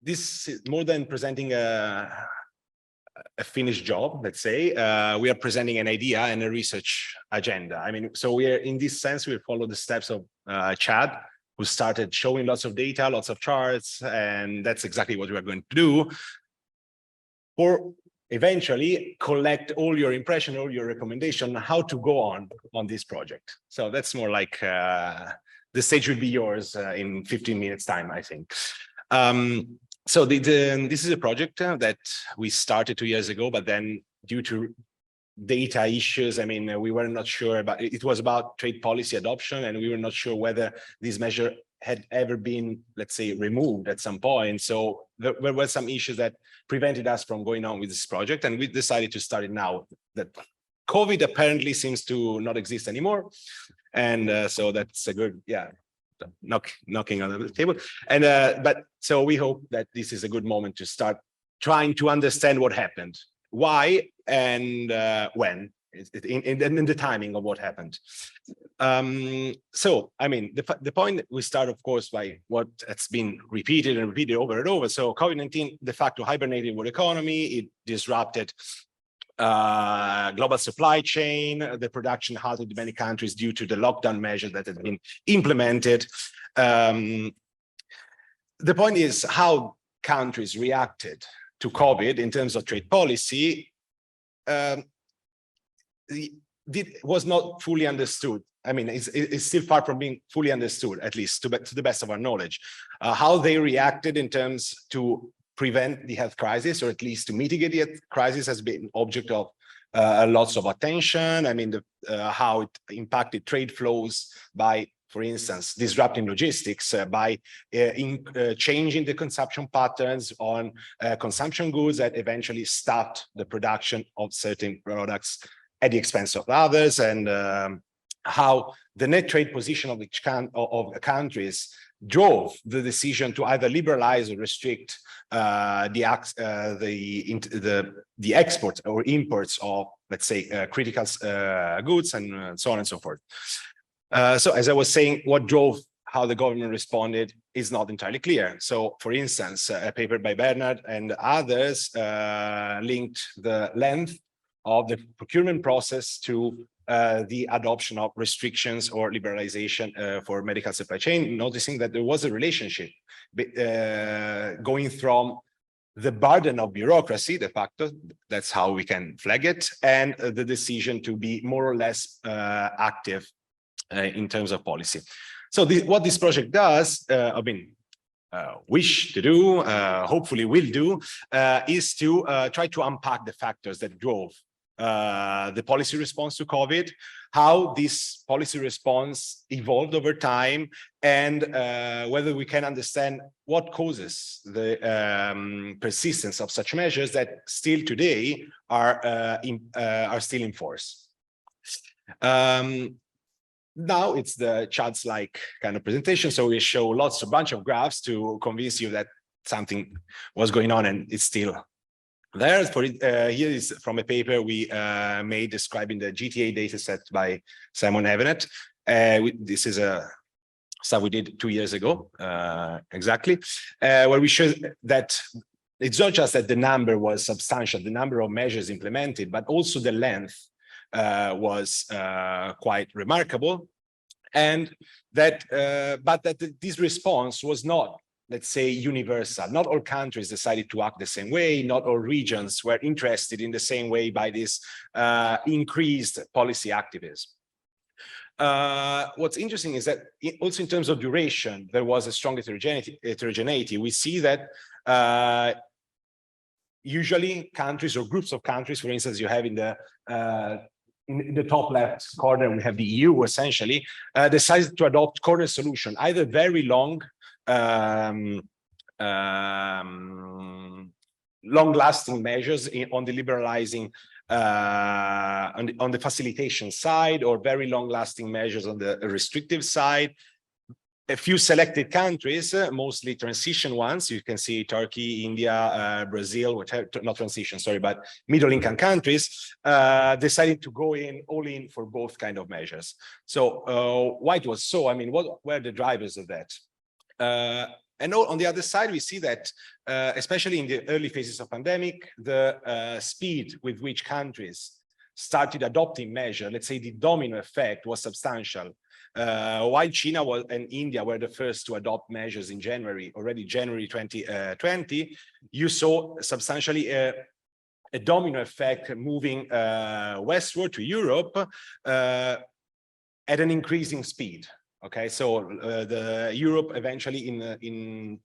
this is more than presenting a finished job, let's say. We are presenting an idea and a research agenda. I mean, so we are, in this sense, we follow the steps of Chad, who started showing lots of data, lots of charts, and that's exactly what we are going to do. Or eventually collect all your impression, all your recommendation, how to go on this project. So that's more like the stage will be yours in 15 minutes time, I think. So this is a project that we started 2 years ago, but then due to data issues, I mean, we were not sure, but it was about trade policy adoption, and we were not sure whether this measure had ever been, let's say, removed at some point. So there were some issues that prevented us from going on with this project, and we decided to start it now that COVID apparently seems to not exist anymore. And so that's a good, yeah, knocking on the table. And but so we hope that this is a good moment to start trying to understand what happened, why, and when, in the timing of what happened. So, I mean, the point we start, of course, by what has been repeated and repeated over and over. So COVID-19 de facto hibernated world economy. It disrupted global supply chain. The production halted in many countries due to the lockdown measures that had been implemented. The point is how countries reacted to COVID in terms of trade policy was not fully understood. I mean, it's still far from being fully understood, at least to the best of our knowledge. How they reacted in terms to prevent the health crisis, or at least to mitigate the health crisis, has been object of lots of attention. I mean, how it impacted trade flows by, for instance, disrupting logistics, by changing the consumption patterns on consumption goods that eventually stopped the production of certain products at the expense of others, and how the net trade position of countries drove the decision to either liberalize or restrict the exports or imports of, let's say, critical goods, and so on and so forth. So as I was saying, what drove how the government responded is not entirely clear. So, for instance, a paper by Bernard and others linked the length of the procurement process to the adoption of restrictions or liberalization for medical supply chain, noticing that there was a relationship going from the burden of bureaucracy, de facto, that's how we can flag it, and the decision to be more or less active in terms of policy. So what this project does, I mean, wish to do, hopefully will do, is to try to unpack the factors that drove the policy response to COVID, how this policy response evolved over time, and whether we can understand what causes the persistence of such measures that still today are still in force. Now it's the Chad's-like kind of presentation, so we show a bunch of graphs to convince you that something was going on, and it's still there. Here is from a paper we made describing the GTA dataset by Simon Evenet. This is stuff we did 2 years ago, exactly, where we show that it's not just that the number was substantial, the number of measures implemented, but also the length was quite remarkable, and that this response was not, let's say, universal. Not all countries decided to act the same way. Not all regions were interested in the same way by this increased policy activism. What's interesting is that also in terms of duration, there was a strong heterogeneity. We see that usually countries or groups of countries, for instance, you have in the top left corner, we have the EU essentially, decided to adopt corner solution, either very long, long-lasting measures on the liberalizing, on the facilitation side, or very long-lasting measures on the restrictive side. A few selected countries, mostly transition ones, you can see Turkey, India, Brazil, not transition, sorry, but middle-income countries, decided to go all in for both kind of measures. So why it was so? I mean, what were the drivers of that? And on the other side, we see that, especially in the early phases of pandemic, the speed with which countries started adopting measures, let's say the domino effect was substantial. While China and India were the first to adopt measures in already January 2020, you saw substantially a domino effect moving westward to Europe at an increasing speed. Okay, so the Europe eventually in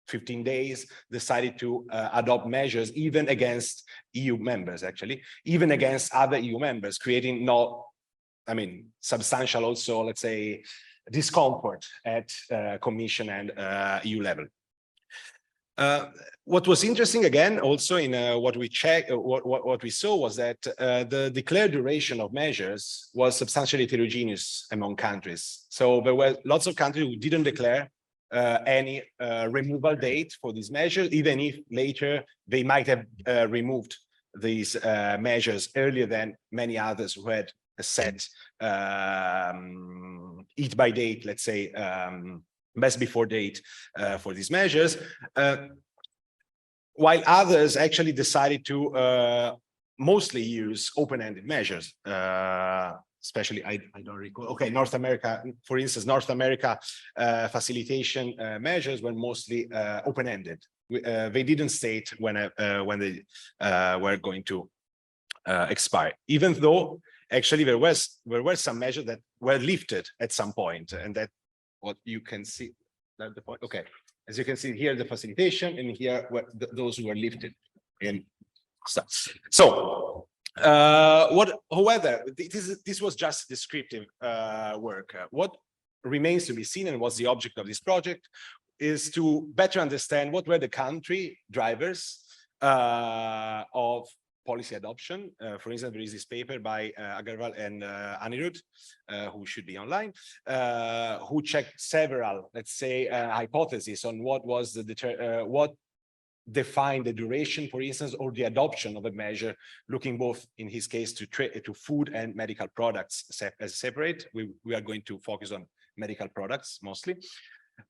15 days decided to adopt measures even against EU members, actually, even against other EU members, creating substantial also, let's say, discomfort at Commission and EU level. What was interesting again, also in what we saw was that the declared duration of measures was substantially heterogeneous among countries. So there were lots of countries who didn't declare any removal date for these measures, even if later they might have removed these measures earlier than many others who had a set eat by date, let's say, best before date for these measures, while others actually decided to mostly use open-ended measures. Especially, I don't recall. Okay, North America, for instance, North America facilitation measures were mostly open-ended. They didn't state when they were going to expire, even though actually there were some measures that were lifted at some point, and that what you can see. That's the point. Okay, as you can see here, the facilitation, and here those who were lifted in stuff. So. However, this was just descriptive work. What remains to be seen, and what's the object of this project, is to better understand what were the country drivers of policy adoption. For instance, there is this paper by Agarwal and Anirudh, who should be online, who checked several, let's say, hypotheses on what was the what define the duration, for instance, or the adoption of a measure, looking both in his case to food and medical products as separate. We are going to focus on medical products mostly,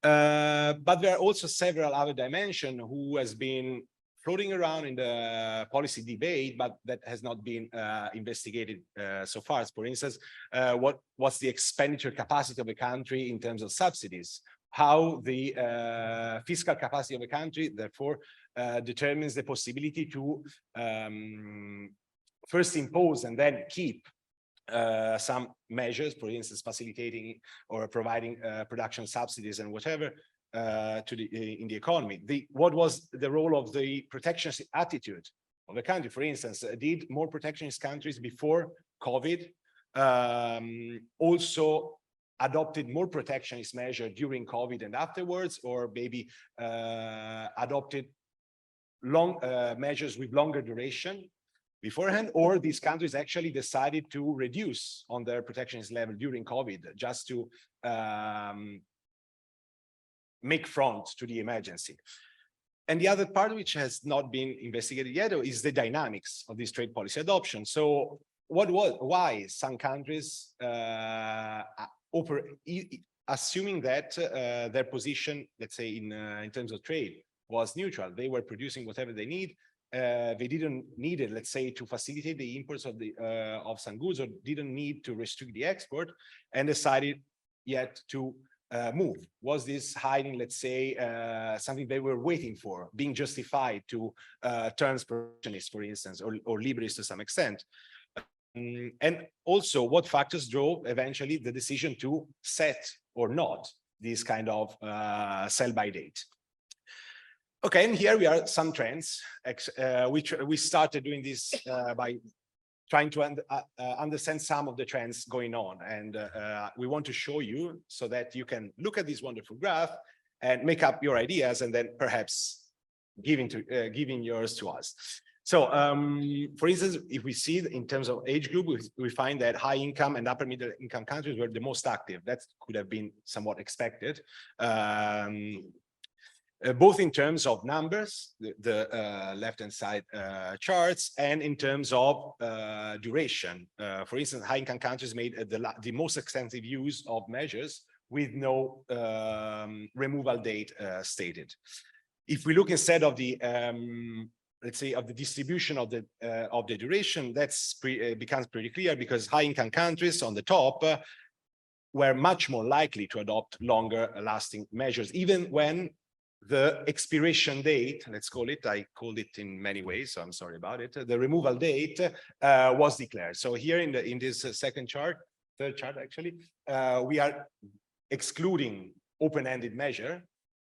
but there are also several other dimensions who has been floating around in the policy debate, but that has not been investigated so far. For instance, what's the expenditure capacity of a country in terms of subsidies? How the fiscal capacity of a country, therefore, determines the possibility to first impose and then keep some measures, for instance, facilitating or providing production subsidies and whatever in the economy. What was the role of the protectionist attitude of the country? For instance, did more protectionist countries before COVID also adopted more protectionist measures during COVID and afterwards, or maybe adopted measures with longer duration beforehand, or these countries actually decided to reduce on their protectionist level during COVID just to make front to the emergency. And the other part, which has not been investigated yet, is the dynamics of this trade policy adoption. So why some countries assuming that their position, let's say in terms of trade, was neutral. They were producing whatever they need. They didn't need it, let's say, to facilitate the imports of some goods, or didn't need to restrict the export, and decided yet to move. Was this hiding, let's say, something they were waiting for, being justified to turn protectionist, for instance, or liberalist to some extent? And also, what factors drove eventually the decision to set or not this kind of sell-by date? Okay, and here we are some trends, which we started doing this by trying to understand some of the trends going on. And we want to show you so that you can look at this wonderful graph and make up your ideas, and then perhaps giving yours to us. So, for instance, if we see in terms of age group, we find that high income and upper middle income countries were the most active. That could have been somewhat expected. Both in terms of numbers, the left-hand side charts, and in terms of duration. For instance, high-income countries made the most extensive use of measures, with no removal date stated. If we look instead of the let's say of the distribution of the duration, that's becomes pretty clear, because high-income countries on the top were much more likely to adopt longer lasting measures, even when the expiration date, let's call it, I called it in many ways, so I'm sorry about it, the removal date was declared. So here in this third chart actually, we are excluding open-ended measure,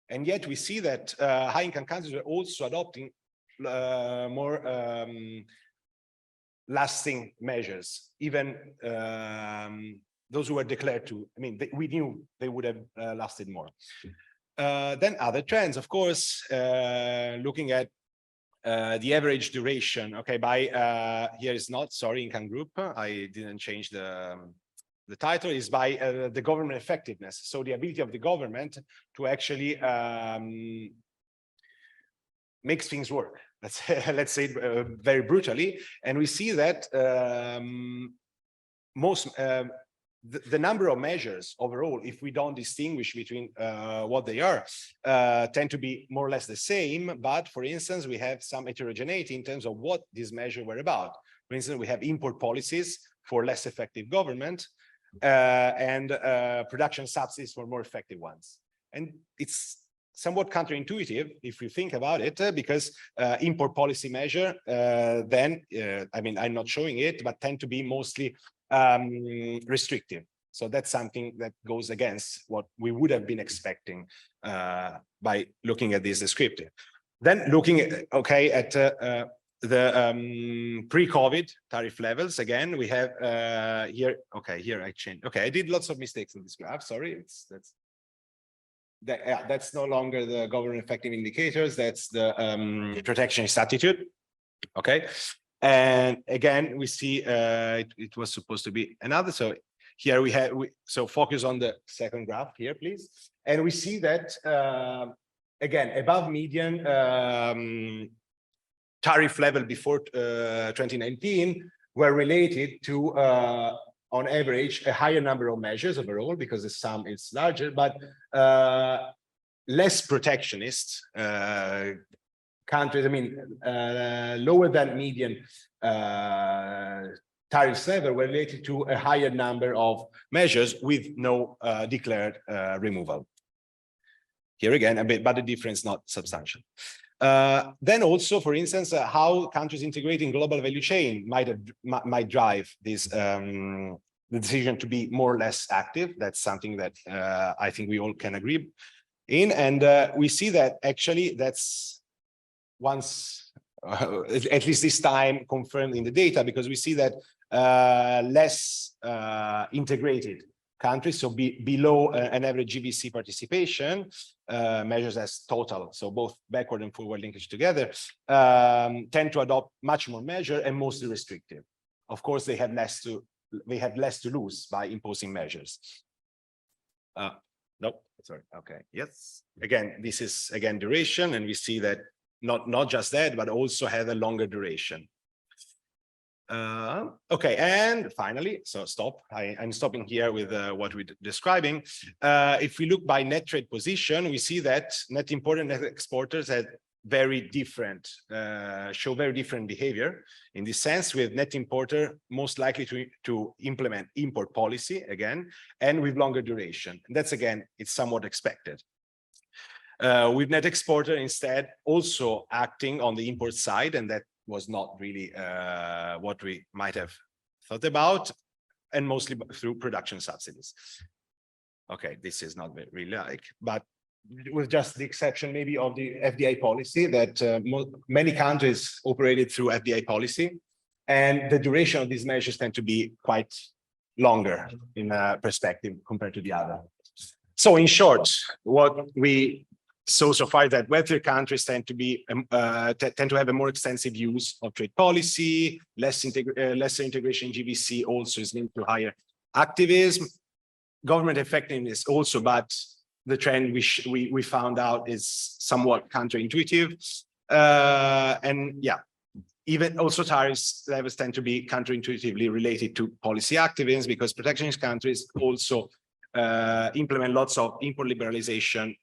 and yet we see that high-income countries are also adopting more lasting measures, even those who were declared to, I mean, we knew they would have lasted more. Then other trends, of course, looking at the average duration, okay, by, here is not, sorry, income group, I didn't change the title, is by the government effectiveness. So the ability of the government to actually make things work, let's say very brutally. And we see that the number of measures overall, if we don't distinguish between what they are, tend to be more or less the same. But for instance, we have some heterogeneity in terms of what these measures were about. For instance, we have import policies for less effective government, and production subsidies for more effective ones. And it's somewhat counterintuitive if you think about it, because import policy measure then, I mean, I'm not showing it, but tend to be mostly restrictive. So that's something that goes against what we would have been expecting by looking at this descriptive. Then looking at, okay, at the pre-COVID tariff levels, again, we have here, okay, here I changed. Okay, I did lots of mistakes in this graph, sorry, that's no longer the government effective indicators, that's the protectionist attitude, okay? And again, we see it was supposed to be another. So here we have, so focus on the second graph here, please. And we see that, again, above median tariff level before 2019 were related to, on average, a higher number of measures overall, because the sum is larger, but less protectionist countries, I mean, lower than median tariff level were related to a higher number of measures with no declared removal. Here again, a bit, but the difference not substantial. Then also, for instance, how countries integrating global value chain might drive this the decision to be more or less active. That's something that I think we all can agree in, and we see that actually that's once, at least this time, confirmed in the data, because we see that less integrated countries, so below an average GVC participation, measures as total, so both backward and forward linkage together, tend to adopt much more measure and mostly restrictive. Of course, they have less to lose by imposing measures. Nope, sorry. Okay, yes. Again, this is again duration, and we see that not just that, but also have a longer duration. Okay, and finally, so stop. I'm stopping here with what we're describing. If we look by net trade position, we see that net importer and net exporters had very different, show very different behavior. In this sense, with net importer most likely to implement import policy again, and with longer duration. And that's again, it's somewhat expected. With net exporter instead also acting on the import side, and that was not really what we might have thought about, and mostly through production subsidies. Okay, this is not really like, but with just the exception maybe of the FDI policy that many countries operated through FDI policy, and the duration of these measures tend to be quite longer in perspective compared to the other. So in short, what we saw so far that wealthier countries tend to be tend to have a more extensive use of trade policy, lesser integration in GVC also is linked to higher activism, government effectiveness also, but the trend we found out is somewhat counterintuitive, and yeah, even also tariffs levels tend to be counterintuitively related to policy activism, because protectionist countries also implement lots of import liberalization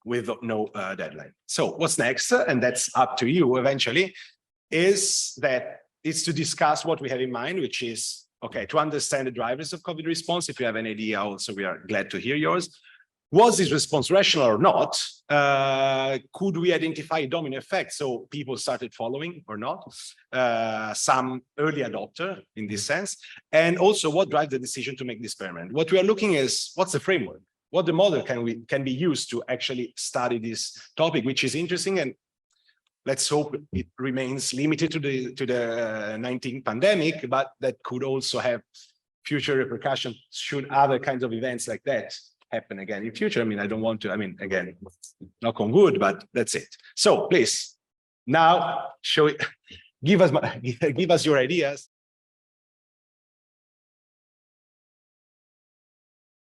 with no deadline. So what's next, and that's up to you eventually, is to discuss what we have in mind, which is, okay, to understand the drivers of COVID response. If you have an idea also, we are glad to hear yours. Was this response rational or not? Could we identify a domino effect? So people started following or not? Some early adopter in this sense. And also what drives the decision to make the experiment? What we are looking is, what's the framework? What the model can be used to actually study this topic, which is interesting, and let's hope it remains limited to the 19 pandemic, but that could also have future repercussions should other kinds of events like that happen again in future. I mean, I don't want to, I mean, again, knock on wood, but that's it. So please, now show it, give us your ideas.